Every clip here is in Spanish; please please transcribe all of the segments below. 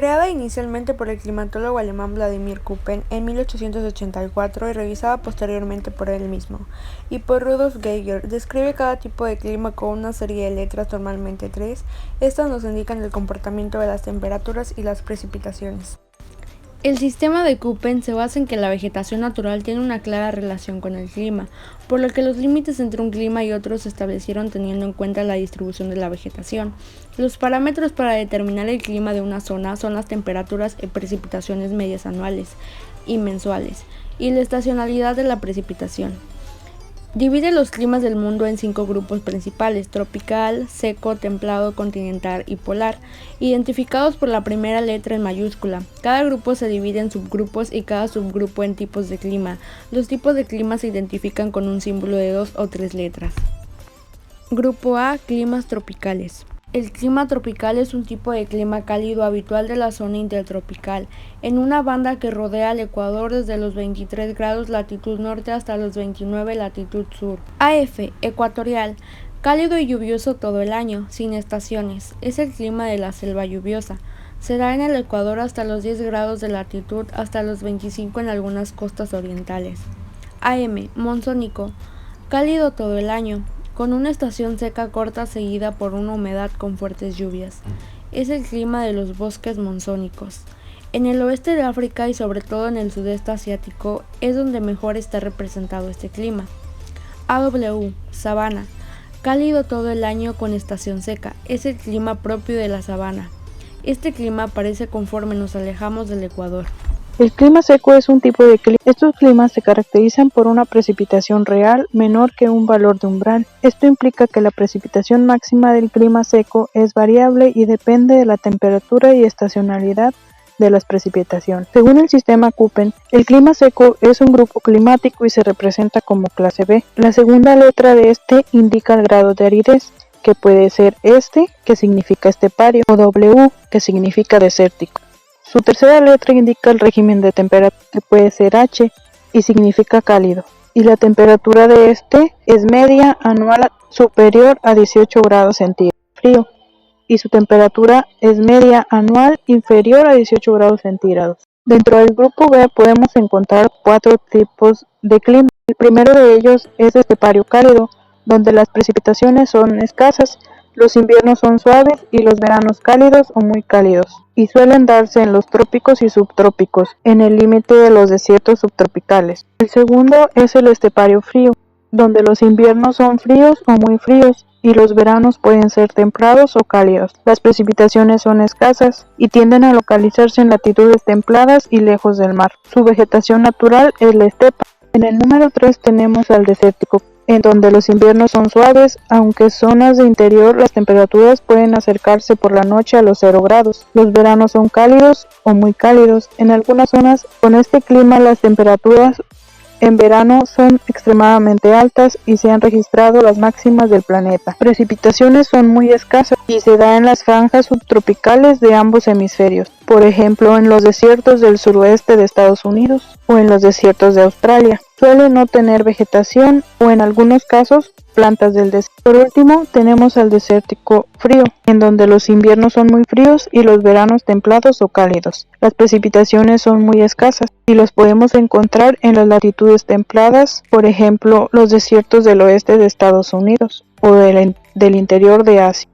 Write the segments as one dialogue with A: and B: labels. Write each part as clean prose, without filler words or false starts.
A: Creada inicialmente por el climatólogo alemán Vladimir Köppen en 1884 y revisada posteriormente por él mismo, y por Rudolf Geiger, describe cada tipo de clima con una serie de letras, normalmente 3. Estas nos indican el comportamiento de las temperaturas y las precipitaciones. El sistema de Köppen se basa en que la vegetación natural tiene una clara relación con el clima, por lo que los límites entre un clima y otro se establecieron teniendo en cuenta la distribución de la vegetación. Los parámetros para determinar el clima de una zona son las temperaturas y precipitaciones medias anuales y mensuales, y la estacionalidad de la precipitación. Divide los climas del mundo en 5 grupos principales: tropical, seco, templado, continental y polar, identificados por la primera letra en mayúscula. Cada grupo se divide en subgrupos y cada subgrupo en tipos de clima. Los tipos de clima se identifican con un símbolo de 2 o 3 letras. Grupo A: climas tropicales. El clima tropical es un tipo de clima cálido habitual de la zona intertropical, en una banda que rodea al ecuador desde los 23 grados latitud norte hasta los 29 latitud sur. AF, ecuatorial, cálido y lluvioso todo el año, sin estaciones. Es el clima de la selva lluviosa. Se da en el ecuador hasta los 10 grados de latitud, hasta los 25 en algunas costas orientales. AM, monzónico, cálido todo el año, con una estación seca corta seguida por una humedad con fuertes lluvias. Es el clima de los bosques monzónicos. En el oeste de África y sobre todo en el sudeste asiático es donde mejor está representado este clima. AW, sabana, cálido todo el año con estación seca. Es el clima propio de la sabana. Este clima aparece conforme nos alejamos del ecuador.
B: El clima seco es un tipo de clima. Estos climas se caracterizan por una precipitación real menor que un valor de umbral. Esto implica que la precipitación máxima del clima seco es variable y depende de la temperatura y estacionalidad de las precipitaciones. Según el sistema Köppen, el clima seco es un grupo climático y se representa como clase B. La segunda letra de este indica el grado de aridez, que puede ser que significa estepario, o W, que significa desértico. Su tercera letra indica el régimen de temperatura, que puede ser H y significa cálido, y la temperatura de es media anual superior a 18 grados centígrados, frío, y su temperatura es media anual inferior a 18 grados centígrados. Dentro del grupo B podemos encontrar 4 tipos de clima. El primero de ellos es estepario cálido, donde las precipitaciones son escasas. Los inviernos son suaves y los veranos cálidos o muy cálidos, y suelen darse en los trópicos y subtrópicos, en el límite de los desiertos subtropicales. El segundo es el estepario frío, donde los inviernos son fríos o muy fríos, y los veranos pueden ser templados o cálidos. Las precipitaciones son escasas y tienden a localizarse en latitudes templadas y lejos del mar. Su vegetación natural es la estepa. En el número 3 tenemos al desértico, en donde los inviernos son suaves, aunque en zonas de interior las temperaturas pueden acercarse por la noche a los 0 grados. Los veranos son cálidos o muy cálidos. En algunas zonas con este clima las temperaturas en verano son extremadamente altas y se han registrado las máximas del planeta. Precipitaciones son muy escasas y se da en las franjas subtropicales de ambos hemisferios, por ejemplo en los desiertos del suroeste de Estados Unidos o en los desiertos de Australia. Suele no tener vegetación o en algunos casos plantas del desierto. Por último tenemos al desértico frío, en donde los inviernos son muy fríos y los veranos templados o cálidos. Las precipitaciones son muy escasas y los podemos encontrar en las latitudes templadas, por ejemplo los desiertos del oeste de Estados Unidos o del interior de Asia.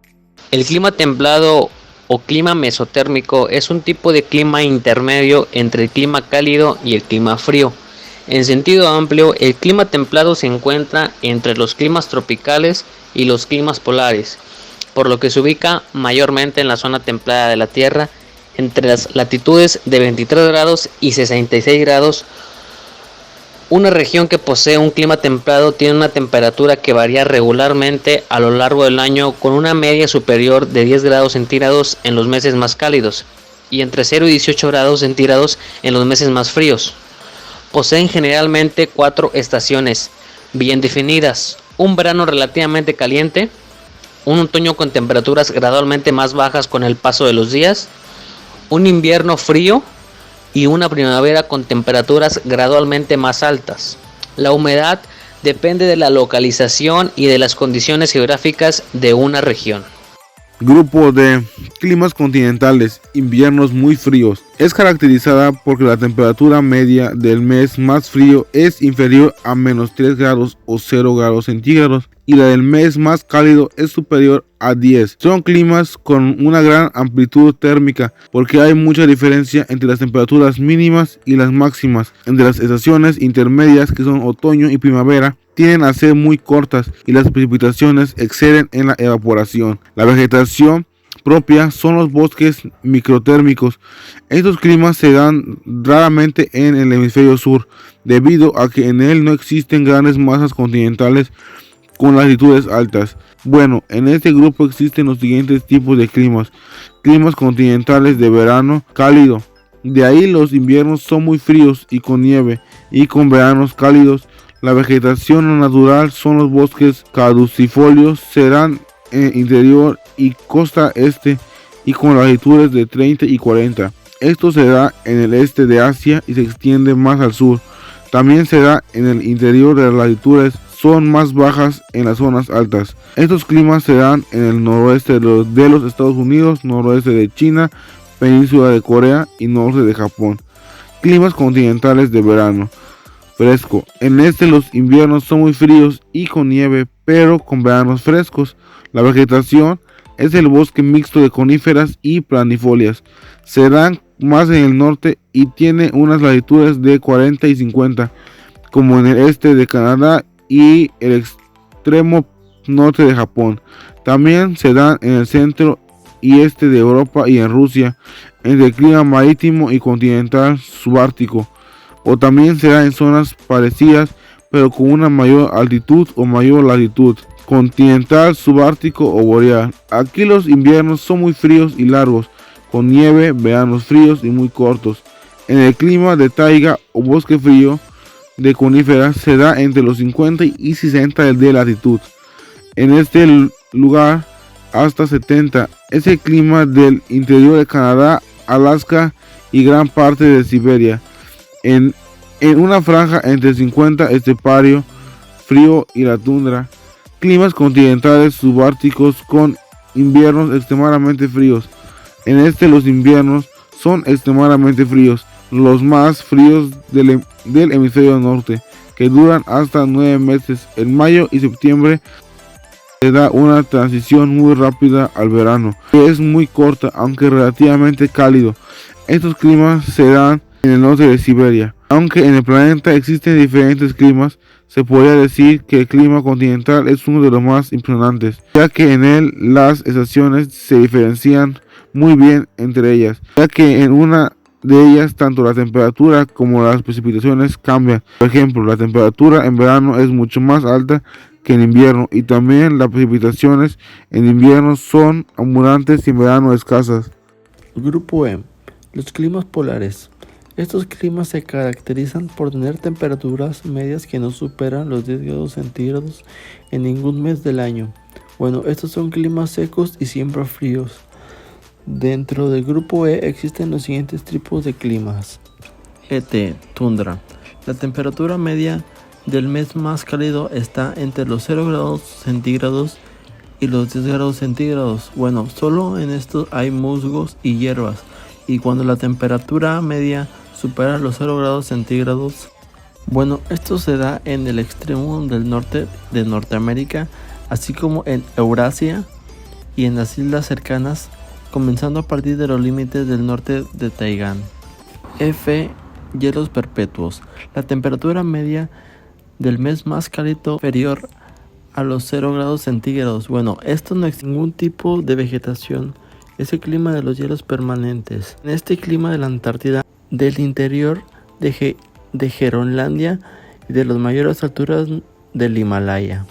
C: El clima templado o clima mesotérmico es un tipo de clima intermedio entre el clima cálido y el clima frío. En sentido amplio, el clima templado se encuentra entre los climas tropicales y los climas polares, por lo que se ubica mayormente en la zona templada de la Tierra, entre las latitudes de 23 grados y 66 grados. Una región que posee un clima templado tiene una temperatura que varía regularmente a lo largo del año, con una media superior de 10 grados centígrados en los meses más cálidos y entre 0 y 18 grados centígrados en los meses más fríos. Poseen generalmente 4 estaciones bien definidas: un verano relativamente caliente, un otoño con temperaturas gradualmente más bajas con el paso de los días, un invierno frío y una primavera con temperaturas gradualmente más altas. La humedad depende de la localización y de las condiciones geográficas de una región.
D: Grupo D. Climas continentales, inviernos muy fríos. Es caracterizada porque la temperatura media del mes más frío es inferior a -3 grados o 0 grados centígrados y la del mes más cálido es superior a 10. Son climas con una gran amplitud térmica porque hay mucha diferencia entre las temperaturas mínimas y las máximas. Entre las estaciones intermedias, que son otoño y primavera, tienden a ser muy cortas y las precipitaciones exceden en la evaporación. La vegetación propia son los bosques microtérmicos. Estos climas se dan raramente en el hemisferio sur, debido a que en él no existen grandes masas continentales con latitudes altas. Bueno, en este grupo existen los siguientes tipos de climas. Climas continentales de verano cálido. De ahí los inviernos son muy fríos y con nieve, y con veranos cálidos. La vegetación natural son los bosques caducifolios, serán en interior y costa este y con latitudes de 30 y 40. Esto se da en el este de Asia y se extiende más al sur. También se da en el interior de las latitudes, son más bajas en las zonas altas. Estos climas se dan en el noroeste de los Estados Unidos, noroeste de China, península de Corea y norte de Japón. Climas continentales de verano fresco. En este los inviernos son muy fríos y con nieve, pero con veranos frescos. La vegetación es el bosque mixto de coníferas y planifolias. Se dan más en el norte y tiene unas latitudes de 40 y 50, como en el este de Canadá y el extremo norte de Japón. También se dan en el centro y este de Europa y en Rusia, entre el clima marítimo y continental subártico. O también se da en zonas parecidas pero con una mayor altitud o mayor latitud, continental, subártico o boreal. Aquí los inviernos son muy fríos y largos, con nieve, veranos fríos y muy cortos. En el clima de taiga o bosque frío de coníferas se da entre los 50 y 60 de latitud. En este lugar hasta 70. Es el clima del interior de Canadá, Alaska y gran parte de Siberia. En una franja entre 50 estepario, frío y la tundra. Climas continentales subárticos con inviernos extremadamente fríos. En este los inviernos son extremadamente fríos, los más fríos del hemisferio norte, que duran hasta 9 meses. En mayo y septiembre se da una transición muy rápida al verano, que es muy corta aunque relativamente cálido. Estos climas se dan en el norte de Siberia. Aunque en el planeta existen diferentes climas, se podría decir que el clima continental es uno de los más impresionantes, ya que en él las estaciones se diferencian muy bien entre ellas, ya que en una de ellas tanto la temperatura como las precipitaciones cambian. Por ejemplo, la temperatura en verano es mucho más alta que en invierno, y también las precipitaciones en invierno son abundantes y en verano escasas.
E: Grupo E. Los climas polares. Estos climas se caracterizan por tener temperaturas medias que no superan los 10 grados centígrados en ningún mes del año. Bueno, estos son climas secos y siempre fríos. Dentro del grupo E existen los siguientes tipos de climas. ET, tundra. La temperatura media del mes más cálido está entre los 0 grados centígrados y los 10 grados centígrados. Bueno, solo en estos hay musgos y hierbas. Y cuando la temperatura media supera los 0 grados centígrados, bueno, esto se da en el extremo del norte de Norteamérica, así como en Eurasia y en las islas cercanas, comenzando a partir de los límites del norte de Taigán. F. Hielos perpetuos. La temperatura media del mes más cálido inferior a los 0 grados centígrados. Bueno, esto no existe ningún tipo de vegetación. Es el clima de los hielos permanentes. En este clima de la Antártida, del interior de Groenlandia y de las mayores alturas del Himalaya.